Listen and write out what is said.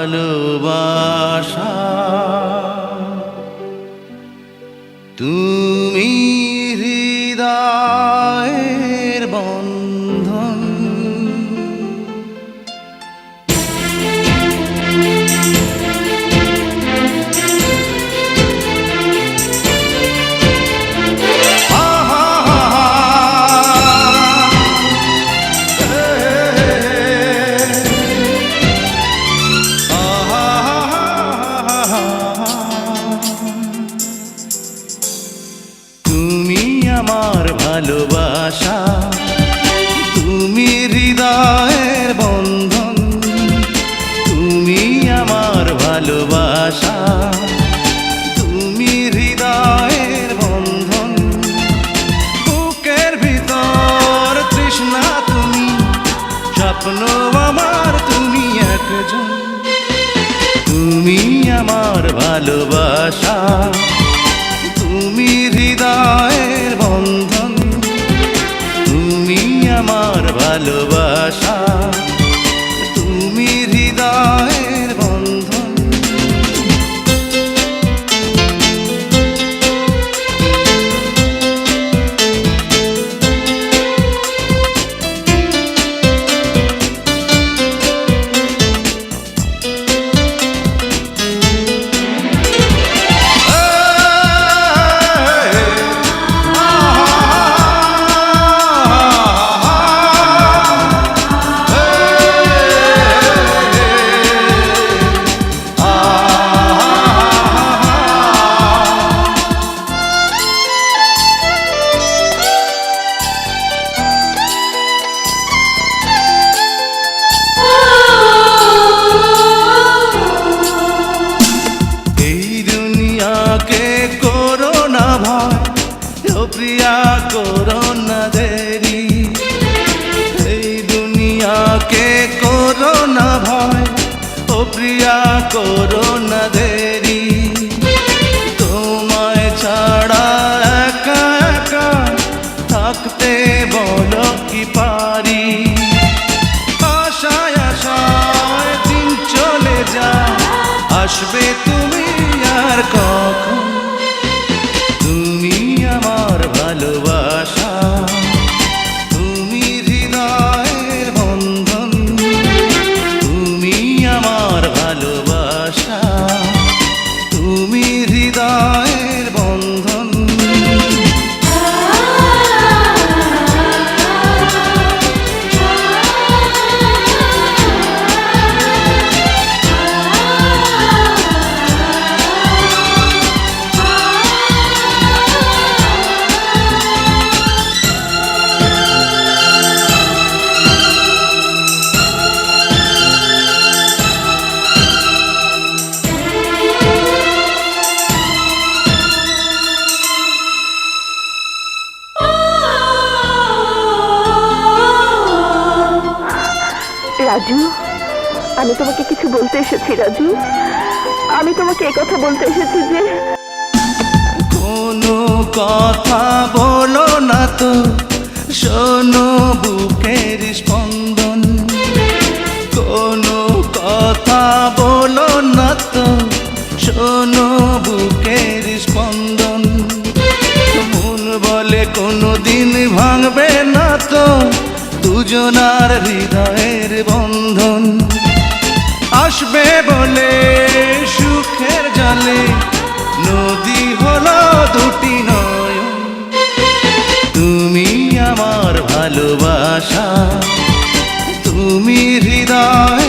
ভালোবাসা তুমি হৃদয়ের বন্ধন। আমার ভালোবাসা তুমি হৃদয়ের বন্ধন, তুমি আমার ভালোবাসা তুমি হৃদয়ের বন্ধন। বুকের ভিতর তৃষ্ণা তুমি, স্বপ্ন আমার তুমি একজন। তুমি আমার ভালোবাসা তুমি হৃদয়ের বন্ধন, তুমি আমার ভালোবাসা তুমি হৃদয়ের বন্ধন। প্রিয়া করো না দেরি, এই দুনিয়াকে করো না ভয়, ও প্রিয়া করো না দেরি। তোমায় ছাড়া একা একা থাকতে বলো কি পারি। আশায় আশায় দিন চলে যায়, আসবে তুমি আর কখন। তুমি আমার ভালোবাসা তুমি হৃদয়ের বন্ধন, তুমি আমার ভালোবাসা তুমি হৃদয়ের বন্ধন। রাজু, আমি তোমাকে কিছু বলতে এসেছি। রাজু, আমি তোমাকে এই কথা বলতে এসেছি যে কোনো কথা বলো না তো, শোনো বুকের স্পন্দন। কোনো কথা বলো না তো, শোনো বুকের স্পন্দন। মন বলে কোনো দিন ভাঙবে না তো দুজনার হৃদয়ের বন্ধন। আসবে বলে সুখের জলে নদী হলো দুটি নয়ন। তুমি আমার ভালোবাসা তুমি হৃদয়